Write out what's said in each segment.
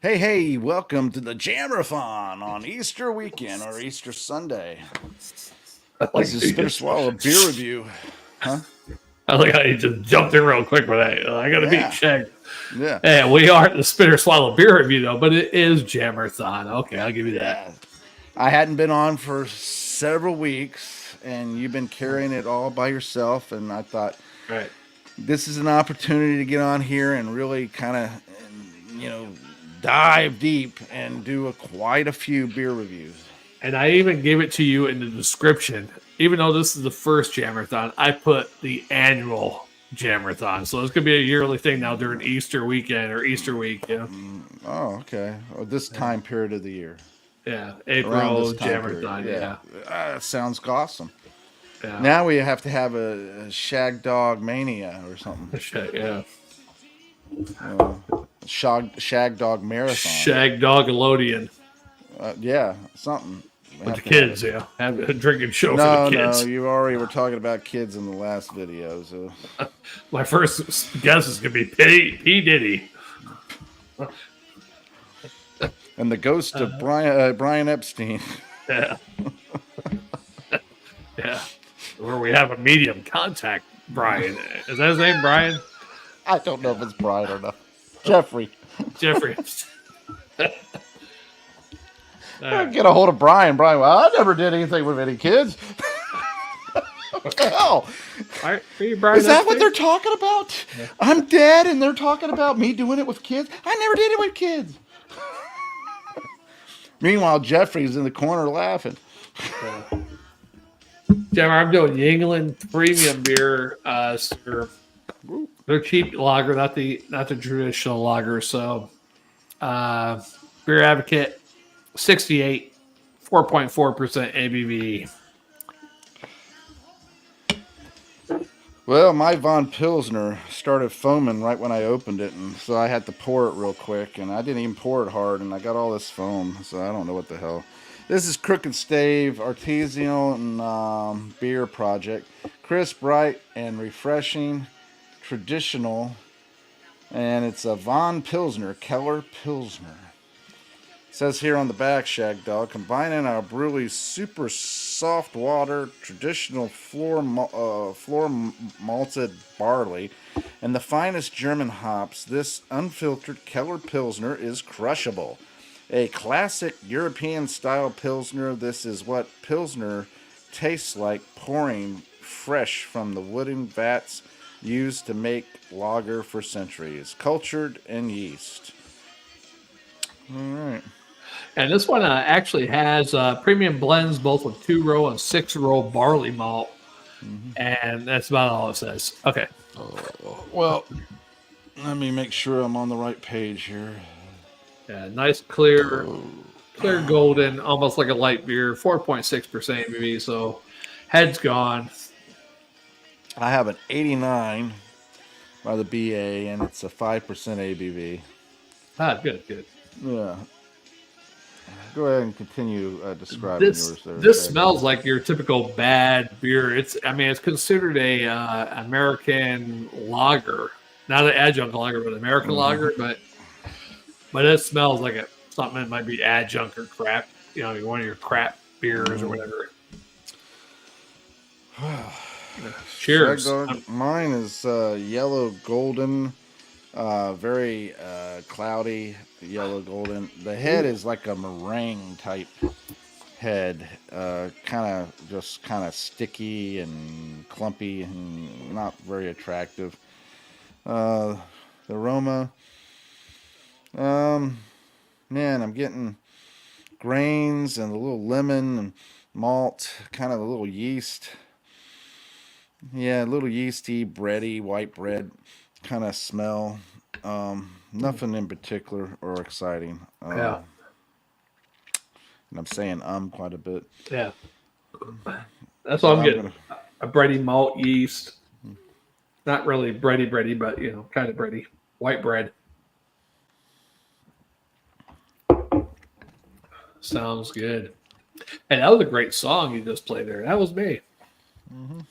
Hey, welcome to the Jammerthon on Easter weekend or Easter Sunday. This is Spit or Swallow beer review. Huh? I like how you just jumped in real quick with that. I got to beat Shag. Yeah. Yeah, we aren't the Spit or Swallow beer review, though, but it is Jammerthon. Okay, I'll give you that. I hadn't been on for several weeks, and you've been carrying it all by yourself, and I thought, right, this is an opportunity to get on here and really kind of, dive deep and do quite a few beer reviews. And I even gave it to you in the description. Even though this is the first Jammerthon, I put the annual Jammerthon. So it's going to be a yearly thing now during Easter weekend or Easter week. Yeah. Oh, okay. This time period of the year. Yeah, April Jammerthon. Yeah. That sounds awesome. Yeah. Now we have to have a Shagdog mania or something. Yeah. Shagdog marathon. Shagdog-elodian. Yeah, something. With the kids, have a drinking show for the kids. No, you already were talking about kids in the last video. So my first guess is going to be P. Diddy. And the ghost of Brian Epstein. Yeah. Yeah. Where we have a medium contact, Brian. Is that his name, Brian? I don't know if it's Brian or not. Jeffrey. Get a hold of Brian. Brian, well, I never did anything with any kids. What the hell? Is that what they're talking about? Yeah. I'm dead and they're talking about me doing it with kids? I never did it with kids. Meanwhile, Jeffrey's in the corner laughing. Jammer, I'm doing Yuengling Premium beer. They're cheap lager, not the traditional lager. So, Beer Advocate, 68, 4.4% ABV. Well, my Von Pilsner started foaming right when I opened it, and so I had to pour it real quick, and I didn't even pour it hard, and I got all this foam, so I don't know what the hell. This is Crooked Stave, artisanal and beer project. Crisp, bright, and refreshing, traditional, and it's a Von Pilsner, Keller Pilsner. It says here on the back, Shagdog, combining our brewery's super soft water, traditional floor malted barley, and the finest German hops, this unfiltered Keller Pilsner is crushable. A classic European-style Pilsner, this is what Pilsner tastes like, pouring fresh from the wooden vats used to make lager for centuries, cultured in yeast. All right. And this one actually has premium blends, both with 2-row and 6-row barley malt. Mm-hmm. And that's about all it says. Okay. Well, let me make sure I'm on the right page here. Yeah, nice clear golden, almost like a light beer, 4.6% ABV. So head's gone. I have an 89 by the BA, and it's a 5% ABV. Ah, good. Yeah. Go ahead and continue describing yours there. This smells like your typical bad beer. It's considered a American lager, not an adjunct lager, but American lager. But it smells like something that might be adjunct or crap. One of your crap beers or whatever. Cheers. Mine is yellow golden, very cloudy yellow golden. The head is like a meringue type head, kind of sticky and clumpy and not very attractive. The aroma, man, I'm getting grains and a little lemon and malt, kind of a little yeast. Yeah, a little yeasty, bready, white bread kind of smell. Nothing in particular or exciting. Yeah. And I'm saying quite a bit. Yeah. That's what I'm getting. A bready malt yeast. Not really bready, but, kind of bready. White bread. Sounds good. And that was a great song you just played there. That was me. Mm-hmm.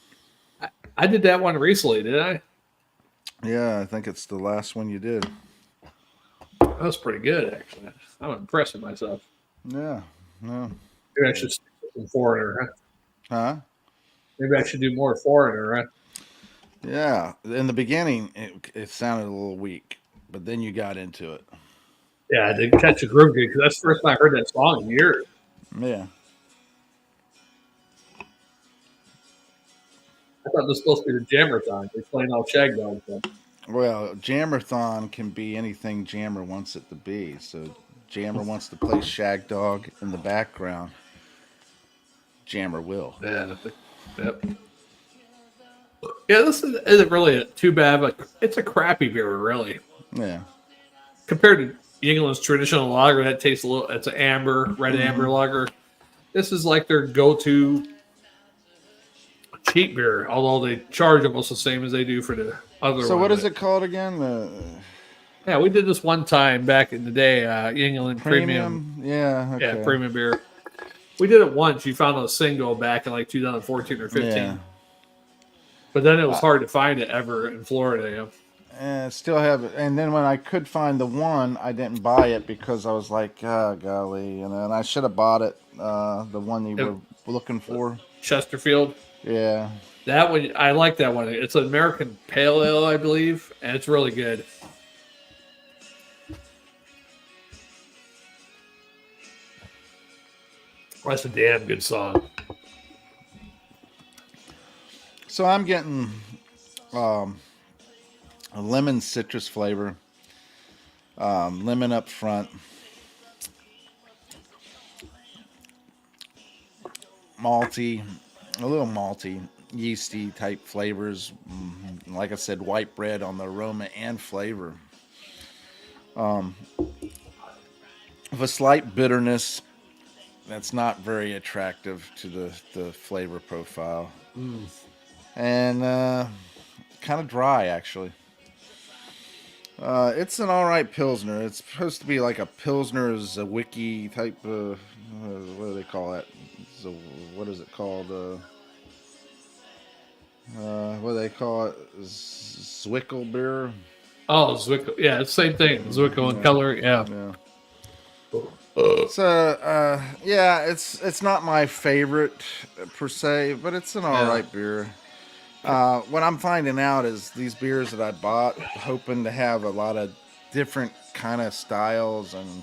I did that one recently, did I? Yeah, I think it's the last one you did. That's pretty good, actually. I'm impressed with myself. Yeah. No. Maybe I should stick with some foreigner, huh? Huh? Maybe I should do more foreigner, huh? Yeah. In the beginning, it sounded a little weak, but then you got into it. Yeah, I did catch a groove because that's the first time I heard that song in years. Yeah. I thought this was supposed to be the Jammerthon. They're playing all Shagdog stuff. Well, Jammerthon can be anything Jammer wants it to be. So Jammer wants to play Shagdog in the background. Jammer will. Yeah. Yep. Yeah, this isn't really too bad, but it's a crappy beer, really. Yeah. Compared to England's traditional lager, that tastes a little. It's an amber, red amber lager. This is like their go-to cheap beer, although they charge almost the same as they do for the other. So one. what is it called again? Yeah, we did this one time back in the day. Yuengling Premium. Yeah. Okay. Yeah, premium beer. We did it once. You found a single back in like 2014 or 15. Yeah. But then it was hard to find it ever in Florida. Yeah. Still have it. And then when I could find the one, I didn't buy it because I was like, oh, golly. And I should have bought it, the one you were looking for. Chesterfield. Yeah. That one, I like that one. It's an American Pale Ale, I believe, and it's really good. That's a damn good song. So I'm getting a lemon citrus flavor, lemon up front, malty, a little malty, yeasty type flavors. Like I said, white bread on the aroma and flavor. With a slight bitterness that's not very attractive to the flavor profile. And kind of dry, actually. It's an alright Pilsner. It's supposed to be like a Pilsner Zawicki type of, what do they call that? What is it called? What do they call it? Zwickel beer? Oh, Zwickel. Yeah, it's the same thing. Zwickel and Keller. Yeah. So, yeah, it's not my favorite per se, but it's an alright beer. What I'm finding out is these beers that I bought, hoping to have a lot of different kind of styles and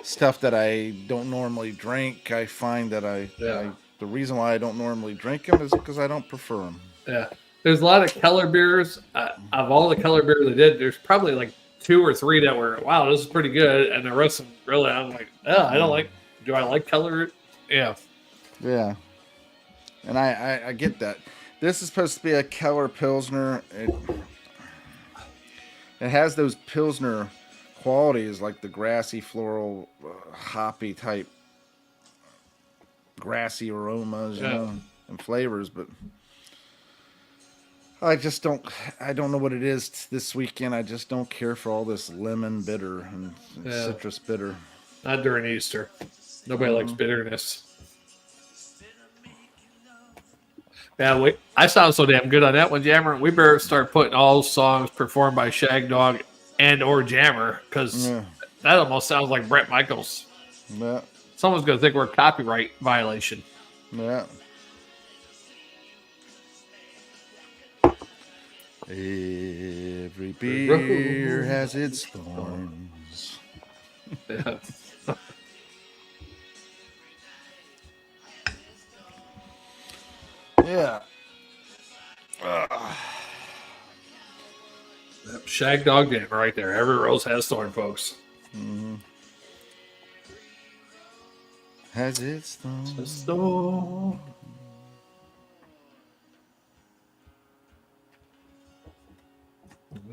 stuff that I don't normally drink. I find that the reason why I don't normally drink them is because I don't prefer them. Yeah. There's a lot of Keller beers. Of all the Keller beers I did, there's probably like 2 or 3 that were, wow, this is pretty good. And the rest of them, really, I'm like, oh, I don't like, do I like Keller? Yeah. Yeah. And I get that. This is supposed to be a Keller Pilsner. It has those Pilsner qualities like the grassy, floral, hoppy type, grassy aromas, you know, and flavors. But I don't know what it is this weekend. I just don't care for all this lemon bitter and citrus bitter. Not during Easter. Nobody likes bitterness. Yeah, I sound so damn good on that one, Jammer. We better start putting all songs performed by Shagdog and or Jammer, because that almost sounds like Bret Michaels. Yeah. Someone's going to think we're a copyright violation. Yeah. Every beer has its thorns. Yeah. Yeah. Shagdog Jammer right there. Every rose has thorn, folks. Mm-hmm. Has its thorns.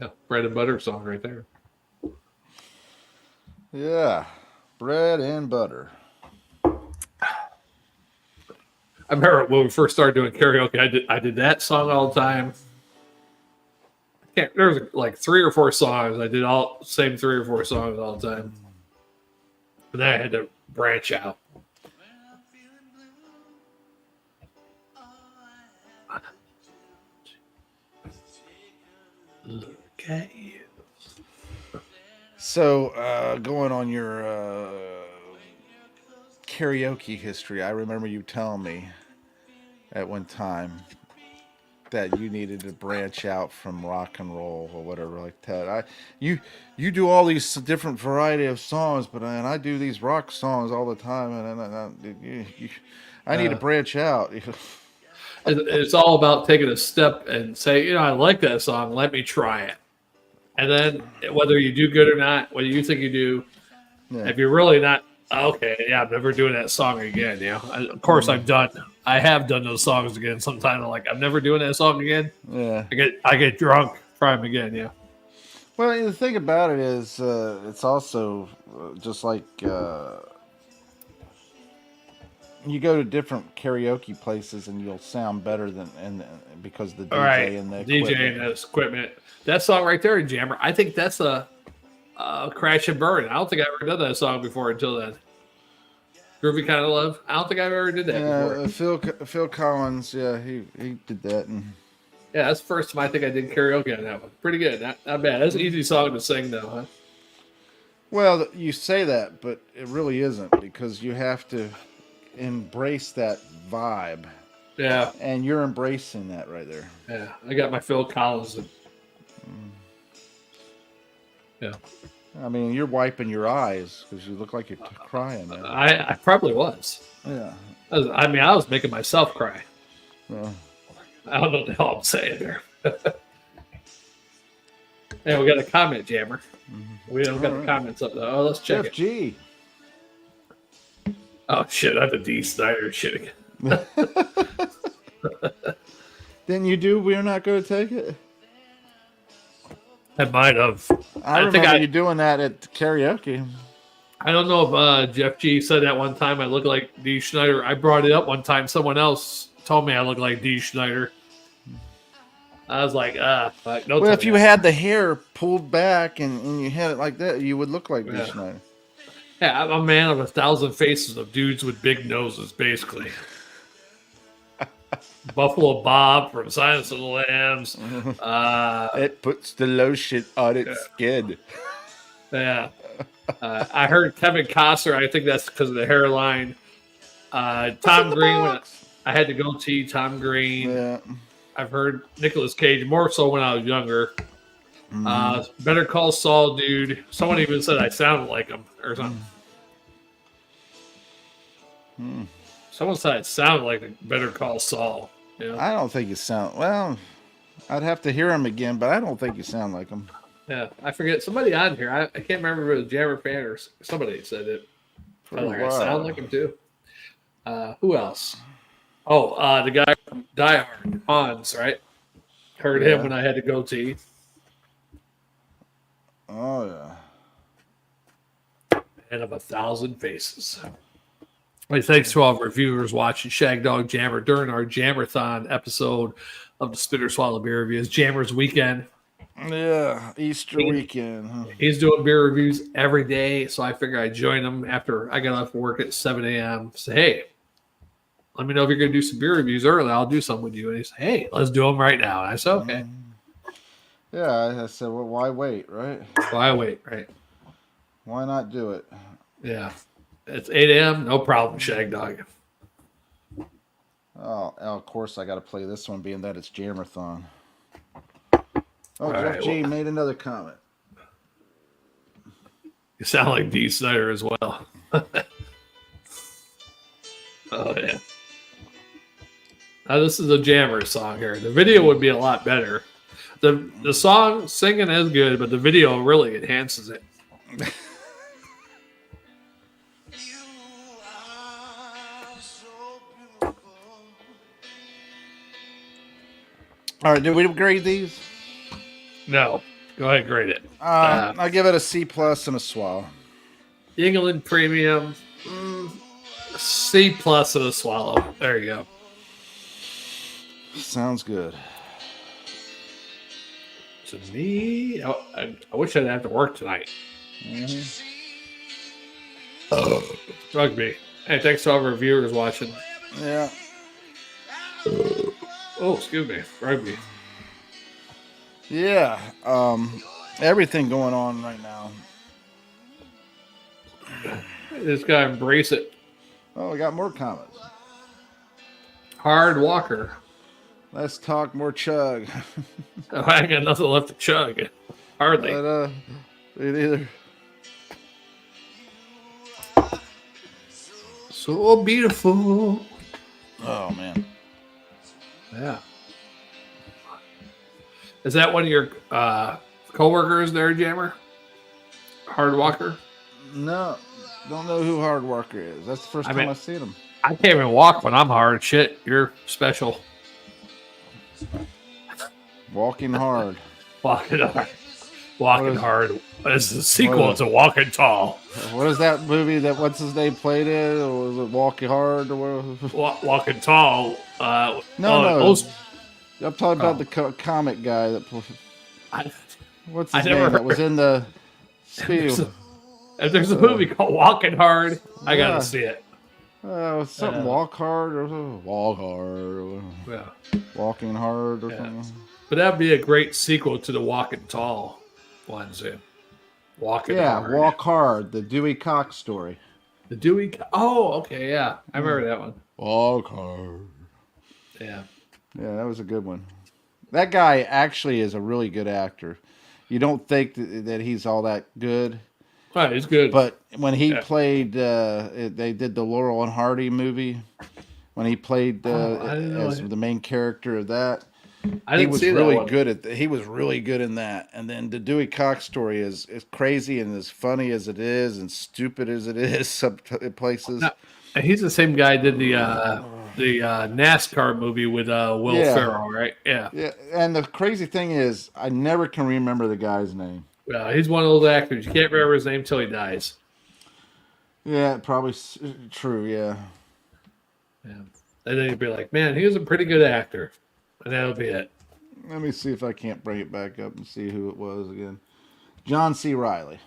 Yeah, bread and butter song right there. Yeah, bread and butter. I remember when we first started doing karaoke, I did that song all the time. There was like 3 or 4 songs. I did all same 3 or 4 songs all the time. But then I had to branch out. Look at you. So, going on your karaoke history, I remember you telling me at one time that you needed to branch out from rock and roll or whatever like that. You do all these different variety of songs, but I do these rock songs all the time, I need to Uh, branch out. it's all about taking a step and say, I like that song. Let me try it. And then whether you do good or not, whether you think you do, Yeah. if you're really not, okay, yeah, I'm never doing that song again. Of course, I have done those songs again. Sometimes I'm like, I'm never doing that song again. Yeah. I get drunk, try them again. Yeah. Well, the thing about it is, it's also just like you go to different karaoke places and you'll sound better because the DJ and the DJ and the equipment. That song right there, Jammer. I think that's a Crash and Burn. I don't think I ever done that song before until then. Groovy Kind of Love. I don't think I ever did that before. Phil Collins, yeah, he did that. Yeah, that's the first time I think I did karaoke on that one. Pretty good. Not bad. That's an easy song to sing, though, huh? Well, you say that, but it really isn't, because you have to embrace that vibe. Yeah. And you're embracing that right there. Yeah. I got my Phil Collins. Yeah. I mean, you're wiping your eyes because you look like you're crying, man. I probably was. Yeah. I was making myself cry. Well, I don't know what the hell I'm saying there. Hey, we got a comment, Jammer. We don't got the comments up though. Oh, let's check Jeff it. G. Oh shit, I have a D. Snyder shit again. Didn't you do We're Not Going to Take It? I might have. I remember you doing that at karaoke. I don't know if Jeff G said that one time I look like D. Schneider. I brought it up one time. Someone else told me I look like D. Schneider. I was like, no. Well, if you had the hair pulled back and you had it like that, you would look like D. Schneider. Yeah, I'm a man of 1,000 faces of dudes with big noses, basically. Buffalo Bob from Silence of the Lambs. It puts the lotion on its skin. Yeah. I heard Kevin Costner. I think that's because of the hairline. Tom Green. I had to goatee. Tom Green. Yeah. I've heard Nicolas Cage more so when I was younger. Better Call Saul, dude. Someone even said I sounded like him or something. Someone said I sounded like Better Call Saul. Yeah. I don't think you sound... Well, I'd have to hear him again, but I don't think you sound like him. Yeah, I forget. Somebody on here, I can't remember if it was Jammer fan or somebody said it. I sound like him too. Who else? Oh, the guy from Die Hard, Hans, right? Heard him when I had to goatee. Oh, yeah. Man of 1,000 faces. Hey, thanks to all of our viewers watching Shagdog Jammer during our Jammerthon episode of the Spitter Swallow Beer Reviews. Jammer's weekend. Yeah, Easter weekend. Huh? He's doing beer reviews every day, so I figured I'd join him after I got off work at 7 a.m. Say, hey, let me know if you're going to do some beer reviews early. I'll do some with you. And he said, hey, let's do them right now. And I said, okay. Yeah, I said, well, why wait, right? Why wait, right? Why not do it? Yeah. It's 8 a.m. No problem, Shagdog. Oh, of course I got to play this one, being that it's Jammerthon. Oh, Jeff G made another comment. You sound like D. Snyder as well. Oh, yeah. Now, this is a Jammer song here. The video would be a lot better. The song singing is good, but the video really enhances it. All right, did we grade these? No. Go ahead and grade it. I'll give it a C+ and a swallow. Yuengling Premium, C+ and a swallow. There you go. Sounds good. To me, I wish I didn't have to work tonight. Rugby. Hey, thanks to all of our viewers watching. Yeah. Oh, excuse me. Rugby. Yeah. Everything going on right now. Just gotta embrace it. Oh, we got more comments. Hard walker. Let's talk more chug. I ain't got nothing left to chug. Hardly. But, me neither. So beautiful. Oh, man. Yeah. Is that one of your co-workers there, Jammer? Hard walker? No, don't know who Hard Walker is. That's the first time I've seen him. I can't even walk when I'm hard. Shit, you're special. Walking Hard. Walking hard. Walking hard. It's the sequel to Walking Tall. What is that movie that what's his name played in? Or was it Walking Hard? Or what? Walking Tall. No. I'm talking about the comic guy that. What's his name? That was in the. If there's a movie called Walking Hard, I gotta see it. Something Walk Hard or Walk Hard. Or Walking Hard or something. But that'd be a great sequel to the Walking Tall ones. Walking Hard. Yeah, Walk Hard, the Dewey Cox story. The Dewey. Oh, okay, yeah, I remember that one. Walk Hard. Yeah. Yeah, that was a good one. That guy actually is a really good actor. You don't think that he's all that good. Right, he's good. But when he played, they did the Laurel and Hardy movie. When he played as the main character of that, he was really good at. He was really good in that. And then the Dewey Cox story is crazy and as funny as it is and stupid as it is. Some places. No, he's the same guy did the NASCAR movie with Will Ferrell, right? Yeah. Yeah. And the crazy thing is, I never can remember the guy's name. Yeah, he's one of those actors. You can't remember his name till he dies. Yeah, probably true. Yeah. Yeah. And then you'd be like, man, he was a pretty good actor. And that'll be it. Let me see if I can't bring it back up and see who it was again. John C. Reilly.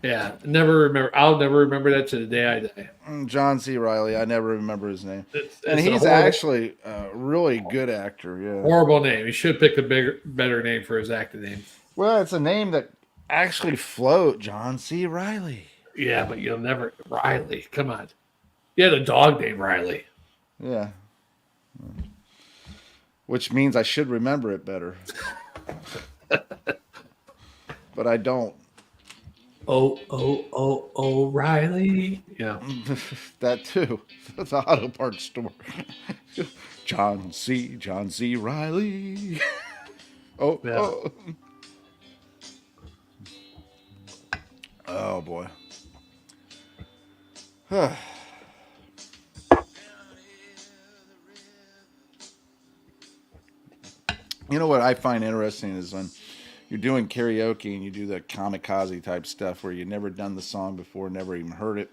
Yeah, never remember. I'll never remember that to the day I die. John C. Reilly. I never remember his name. And he's actually a really good actor. Yeah. Horrible name. He should pick a better name for his acting name. Well, it's a name that actually float. John C. Reilly. Yeah, but you'll never. Riley. Come on. You had a dog named Riley. Yeah. Which means I should remember it better. But I don't. Oh, Riley. Yeah. That too. That's an auto parts store. John C. Reilly. Oh. Oh boy. You know what I find interesting is when you're doing karaoke and you do the kamikaze type stuff where you've never done the song before, never even heard it.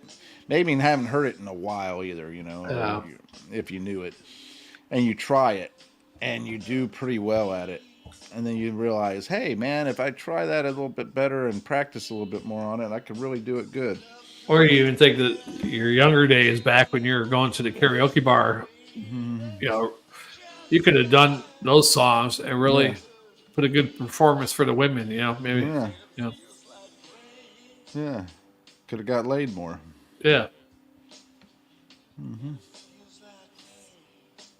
Maybe you haven't heard it in a while either, if you knew it. And you try it and you do pretty well at it. And then you realize, hey, man, if I try that a little bit better and practice a little bit more on it, I could really do it good. Or you even think that your younger days back when you were going to the karaoke bar, you could have done those songs and really put a good performance for the women, maybe. Yeah. Could have got laid more. Yeah.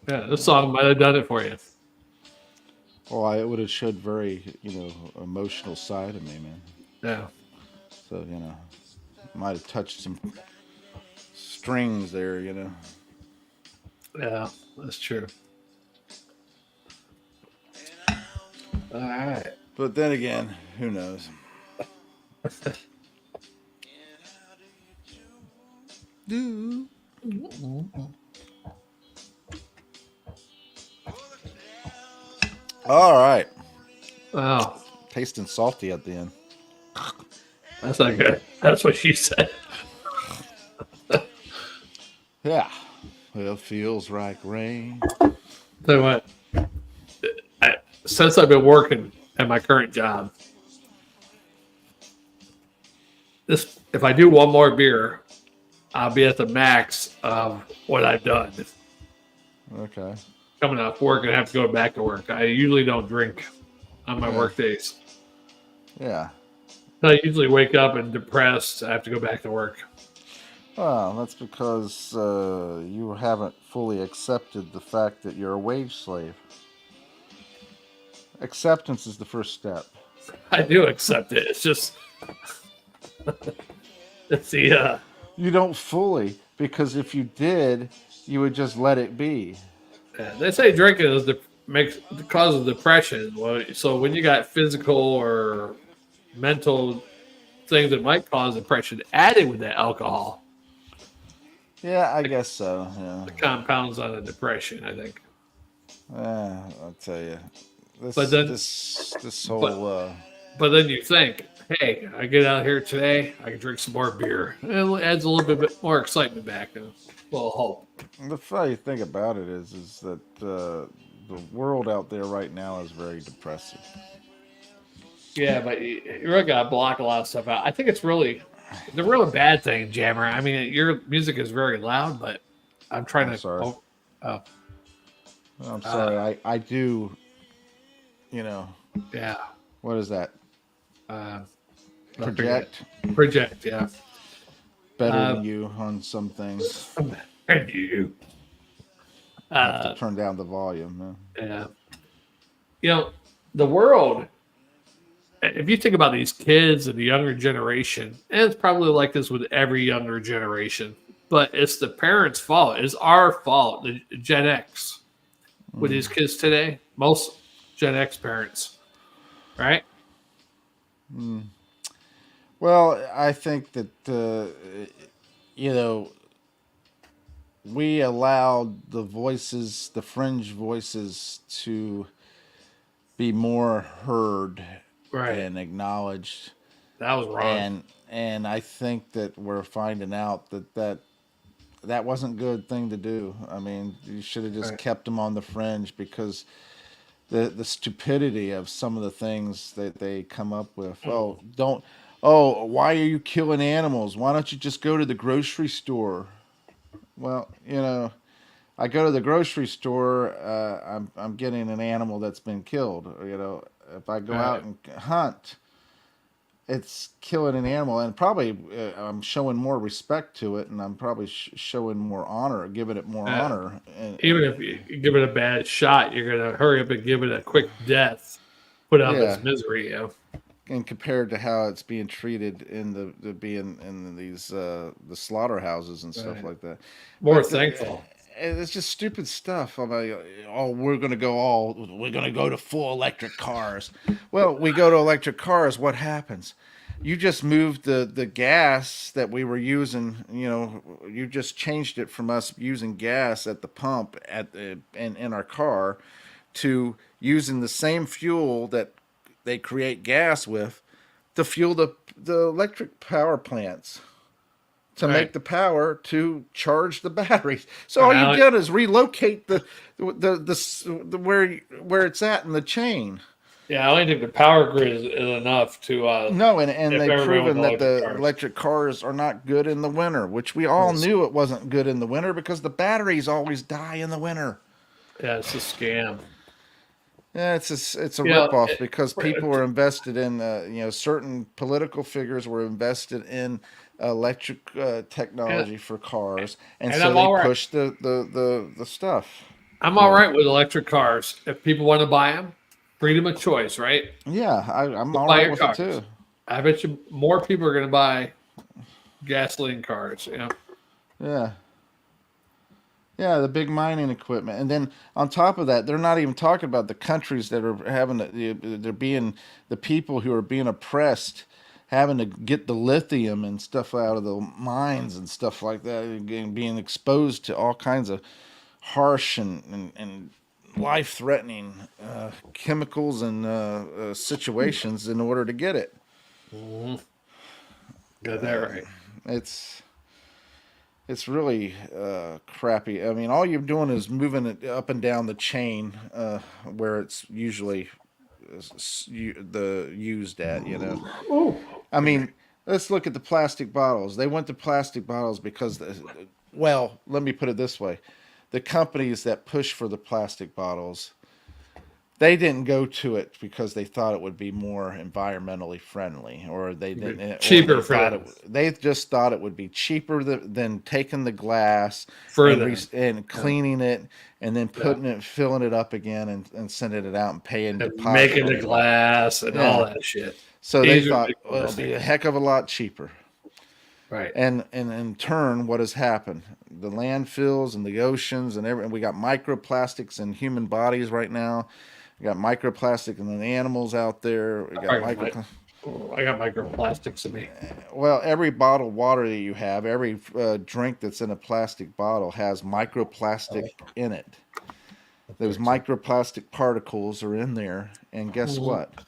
Yeah, this song might have done it for you. Well, it would have showed very, emotional side of me, man. Yeah. So, might have touched some strings there, Yeah, that's true. All right. But then again, who knows? All right. Wow. Tasting salty at the end. That's not good. That's what she said. Yeah. Well, it feels like rain. Tell you what. Since I've been working at my current job, if I do one more beer, I'll be at the max of what I've done. Okay. Coming off work and have to go back to work. I usually don't drink on my work days. Yeah. I usually wake up and depressed. I have to go back to work. Well, that's because you haven't fully accepted the fact that you're a wage slave. Acceptance is the first step. I do accept it. It's just it's the You don't fully, because if you did, you would just let it be. they say drinking is makes causes depression. Well, so when you got physical or mental things that might cause depression added with that alcohol, Yeah, I guess so. Yeah. the compounds on the depression, I think. I'll tell you, But this then, this but whole but then you think, hey, I get out here today, I can drink some more beer. It adds a little bit more excitement back, and a little hope. the funny thing about it is that the world out there right now is very depressive. Yeah, but you really got to block a lot of stuff out. I think it's really the real bad thing, Jammer. I mean, your music is very loud, but I'm trying I'm to. sorry. Oh, I'm sorry. I do. You know, yeah. what is that? Uh, Project Project, yeah. better than you on some things. And you. I have to turn down the volume. Man. Yeah. You know, the world, if you think about these kids and the younger generation, and it's probably like this with every younger generation, but it's the parents' fault. It's our fault, the Gen X, with these kids today. Most Gen X parents, right? Well, I think that you know, we allowed the voices, the fringe voices, to be more heard Right. and acknowledged, That was wrong. and I think that we're finding out that wasn't a good thing to do. I mean, you should have just Right. kept them on the fringe, because the stupidity of some of the things that they come up with. Oh, don't. Oh, why are you killing animals? Why don't you just go to the grocery store? Well, I go to the grocery store. I'm getting an animal that's been killed. If I go out Right. and hunt, it's killing an animal, and probably I'm showing more respect to it, and I'm probably showing more honor, giving it more honor. Even if you give it a bad shot, you're going to hurry up and give it a quick death, put out Yeah, its misery. You know? and compared to how it's being treated in the being in these the slaughterhouses and stuff Right. like that. More But thankful. it's just stupid stuff. I'm like, oh, we're gonna go to full electric cars. Well, we go to electric cars. What happens? You just moved the gas that we were using. You just changed it from us using gas at the pump in our car to using the same fuel that they create gas with to fuel the electric power plants to Right. make the power to charge the batteries. So And all now you did is relocate the where it's at in the chain. Yeah, I only think the power grid is enough to No, and if they've everyone with proven that electric the cars. electric cars are not good in the winter, which we all Yes. knew it wasn't good in the winter because the batteries always die in the winter. Yeah, it's a scam. Yeah, it's a You know, ripoff because people it- were invested in certain political figures were invested in electric and, technology for cars, and and so I'm they all right. pushed the stuff. I'm all For right with electric cars if people want to buy them. Freedom of choice, right? Yeah, I'm Go all buy right your with it cars. too. I bet you more people are going to buy gasoline cars. You know, Yeah. Yeah, the big mining equipment, and then on top of that, they're not even talking about the countries that are having they're being the people who are being oppressed, having to get the lithium and stuff out of the mines and stuff like that, and being exposed to all kinds of harsh and life-threatening chemicals and situations in order to get it. got that right. It's It's really crappy. I mean, all you're doing is moving it up and down the chain where it's usually the used at. Oh, I mean, let's look at the plastic bottles. They went to plastic bottles because, let me put it this way: the companies that push for the plastic bottles, They didn't go to it because they thought it would be more environmentally friendly, or they didn't, or cheaper for them. they just thought it would be cheaper than taking the glass For and them. and cleaning it and then filling it up again and sending it out and paying And deposit. making the glass and all that shit. So they thought, well, it'll be a heck of a lot cheaper. Right. And in turn, what has happened? The landfills and the oceans and we got microplastics in human bodies right now. We got microplastic in the animals out there. We got I got microplastics in me. Well, every bottled water that you have, every drink that's in a plastic bottle has microplastic in it. Those microplastic particles are in there, and guess what?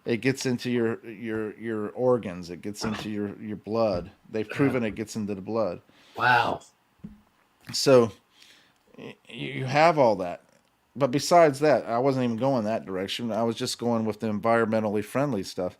It gets into your organs. It gets into your blood. They've proven it gets into the blood. Wow. So you have all that. But besides that, I wasn't even going that direction. I was just going with the environmentally friendly stuff.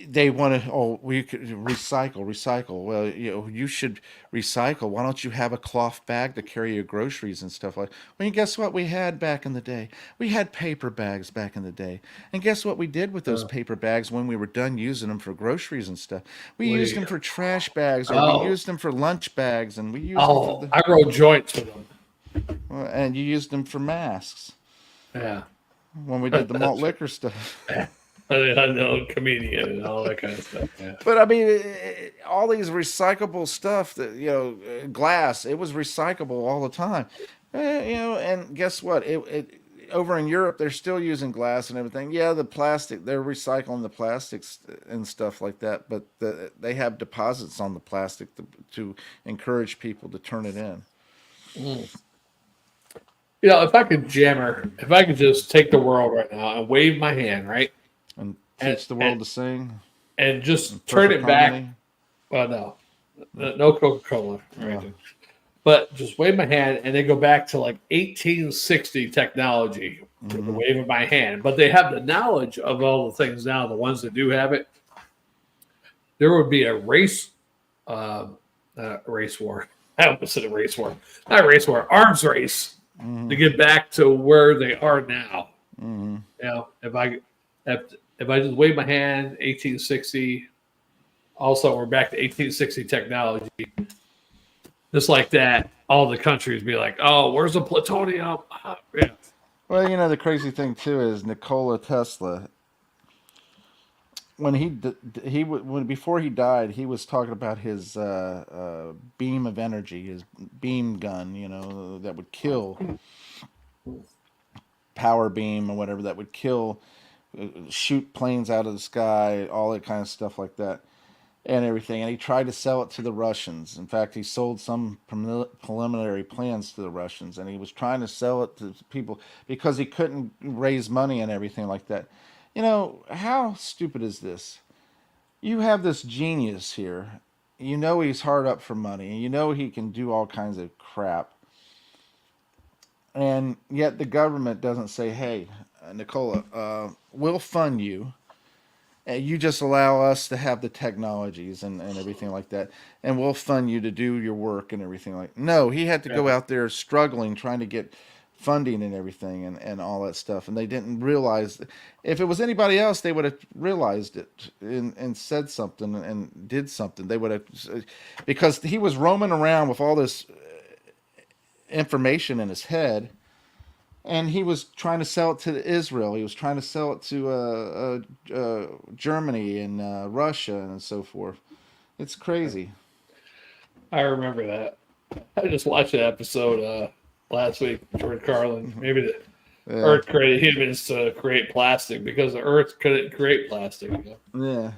They want to, we could recycle. Well, you should recycle. Why don't you have a cloth bag to carry your groceries and stuff like? Well, guess what we had back in the day? We had paper bags back in the day. And guess what we did with those paper bags when we were done using them for groceries and stuff? We used them for trash bags, or we used them for lunch bags, and we used them for I rolled joints with them. And you used them for masks. Yeah. When we did the malt liquor stuff. I know, comedian and all that kind of stuff. Yeah. But I mean, all these recyclable stuff that, glass, it was recyclable all the time. And guess what? It over in Europe, they're still using glass and everything. Yeah, the plastic, they're recycling the plastics and stuff like that. But they have deposits on the plastic to encourage people to turn it in. If I could just take the world right now and wave my hand, right? And teach the world to sing. And just turn it back. Well, no Coca-Cola. Right? Yeah. But just wave my hand and then go back to like 1860 technology with the wave of my hand. But they have the knowledge of all the things now, the ones that do have it. There would be a race war. I almost said a race war. Not a race war, arms race to get back to where they are now. If I just wave my hand, 1860. Also, we're back to 1860 technology. Just like that, all the countries be like, "Oh, where's the plutonium?" Yeah. Well, the crazy thing too is Nikola Tesla. When before he died, he was talking about his beam of energy, his beam gun, that would kill, power beam or whatever, that would kill, shoot planes out of the sky, all that kind of stuff like that, and everything. And he tried to sell it to the Russians. In fact, he sold some preliminary plans to the Russians, and he was trying to sell it to people because he couldn't raise money and everything like that. How stupid is this? You have this genius here. He's hard up for money. And he can do all kinds of crap. And yet the government doesn't say, hey, Nikola, we'll fund you. You just allow us to have the technologies and everything like that. And we'll fund you to do your work and everything like that. No, he had to go out there struggling, trying to get funding and everything and all that stuff, and they didn't realize. If it was anybody else, they would have realized it and said something and did something. They would have, because he was roaming around with all this information in his head, and he was trying to sell it to Israel. He was trying to sell it to Germany and Russia and so forth. It's crazy. I remember that. I just watched that episode last week, George Carlin. Maybe the Earth created humans to create plastic because the Earth couldn't create plastic. Yeah.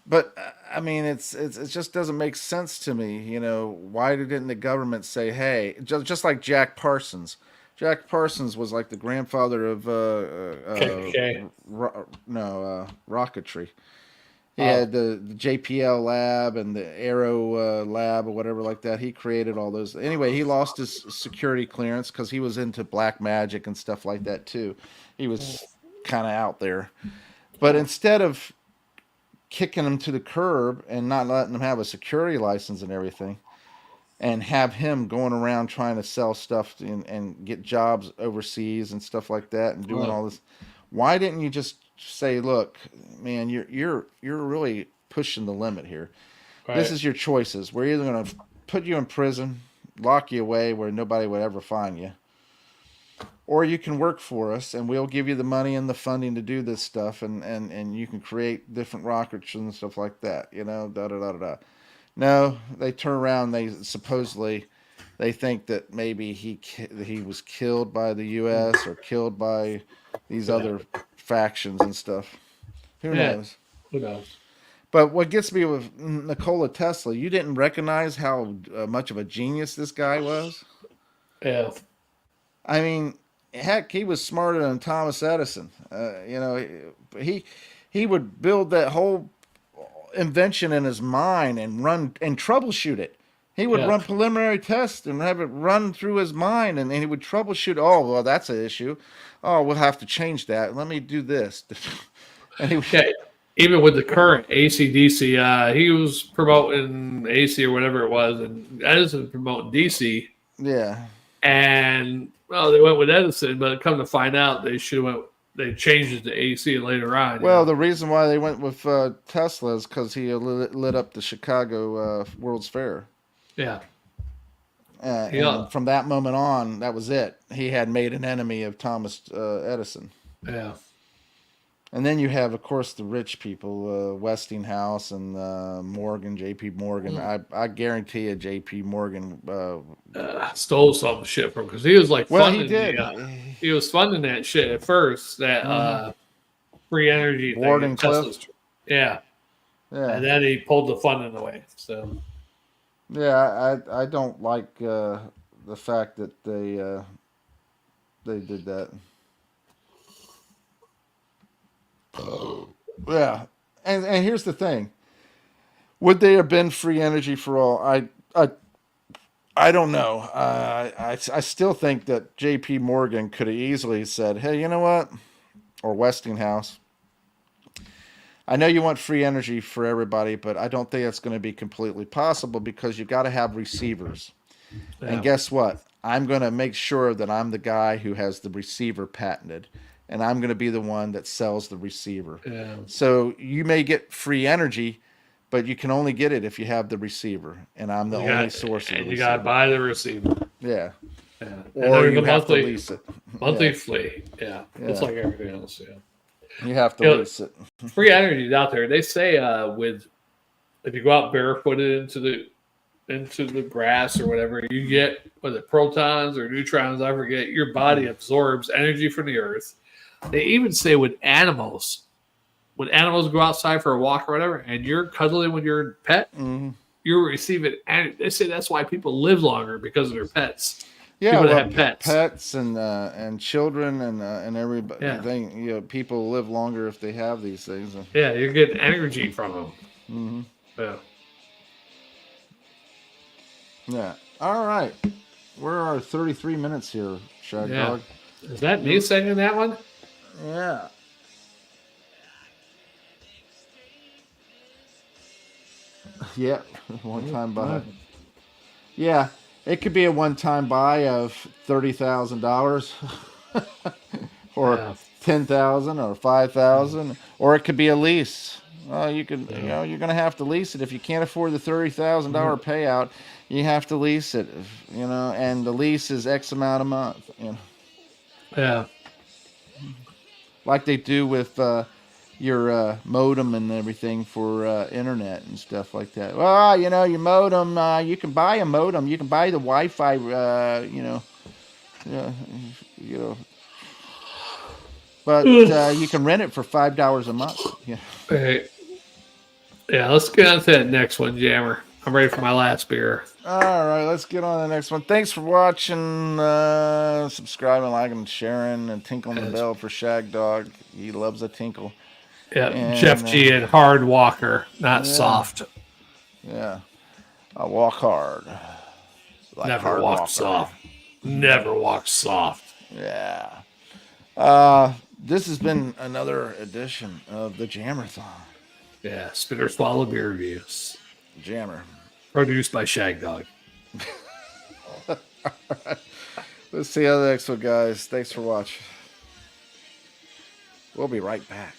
But I mean, it just doesn't make sense to me. Why didn't the government say, "Hey," just like Jack Parsons? Jack Parsons was like the grandfather of rocketry. He had the JPL lab and the Aero lab or whatever like that. He created all those. Anyway, he lost his security clearance because he was into black magic and stuff like that too. He was kind of out there. But instead of kicking him to the curb and not letting him have a security license and everything, and have him going around trying to sell stuff and get jobs overseas and stuff like that and doing all this. Why didn't you just say, look, man, you're really pushing the limit here. Right. This is your choices. We're either going to put you in prison, lock you away where nobody would ever find you, or you can work for us and we'll give you the money and the funding to do this stuff, and you can create different rockets and stuff like that, da da da da da. No, they turn around. They supposedly they think that maybe he was killed by the U.S. or killed by these other factions and stuff. Who knows? Who knows? But what gets me with Nikola Tesla, you didn't recognize how much of a genius this guy was. Yeah. I mean, heck, he was smarter than Thomas Edison. He would build that whole invention in his mind and run and troubleshoot it. He would run preliminary tests and have it run through his mind, and he would troubleshoot. Oh, well, that's an issue. Oh, we'll have to change that. Let me do this. And he would, even with the current AC/DC, he was promoting AC or whatever it was, and Edison promoting DC. Yeah. And they went with Edison, but come to find out, they changed it to AC later on. Well, the reason why they went with Tesla is because he lit up the Chicago World's Fair. Yeah. And from that moment on, that was it. He had made an enemy of Thomas Edison. Yeah. And then you have, of course, the rich people, Westinghouse and Morgan, J.P. Morgan. I guarantee you J.P. Morgan stole some shit from him because he was like funding. He did. He was funding that shit at first, that free energy thing. Warden Cliff. Yeah. And then he pulled the funding away. So. Yeah, I don't like the fact that they did that. Yeah, and here's the thing: would they have been free energy for all? I don't know. I still think that J.P. Morgan could have easily said, "Hey, you know what?" Or Westinghouse. I know you want free energy for everybody, but I don't think that's going to be completely possible because you've got to have receivers. Yeah. And guess what? I'm going to make sure that I'm the guy who has the receiver patented. And I'm going to be the one that sells the receiver. Yeah. So you may get free energy, but you can only get it if you have the receiver. And I'm the only source of the receiver. And you got to buy the receiver. Yeah. Or you have to lease it. Monthly fee. Yeah. It's like everything else. Yeah. You have to lease it. Free energy is out there. They say if you go out barefooted into the grass or whatever, you get protons or neutrons, I forget. Your body absorbs energy from the earth. They even say when animals go outside for a walk or whatever, and you're cuddling with your pet, you're receiving. And they say that's why people live longer because of their pets. Yeah, people that have pets and children and everybody. Yeah. People live longer if they have these things. Yeah, you're getting energy from them. Mm-hmm. Yeah. Yeah. All right. We're 33 minutes here, Shagdog. Yeah. Is that me singing that one? Yeah. Yeah. One-time buy. Yeah. It could be a one-time buy of $30,000 or $10,000 or $5,000, or it could be a lease. You're going to have to lease it. If you can't afford the $30,000 payout, you have to lease it, and the lease is X amount a month, Yeah. Like they do with your modem and everything for internet and stuff like that. Well, your modem, you can buy a modem. You can buy the Wi-Fi, but you can rent it for $5 a month. Yeah. Hey. Yeah, let's get on to that next one, Jammer. I'm ready for my last beer. All right, let's get on to the next one. Thanks for watching, subscribing, liking, and sharing, and tinkling the bell for Shagdog. He loves a tinkle. Yeah, and, Jeff G and hard walker, not soft. Yeah, I walk hard. Like never walk soft. Never walk soft. Yeah. This has been another edition of the Jammerthon. Yeah, Spit or Swallow beer reviews. Jammer. Produced by Shagdog. Let's see how the next one, guys. Thanks for watching. We'll be right back.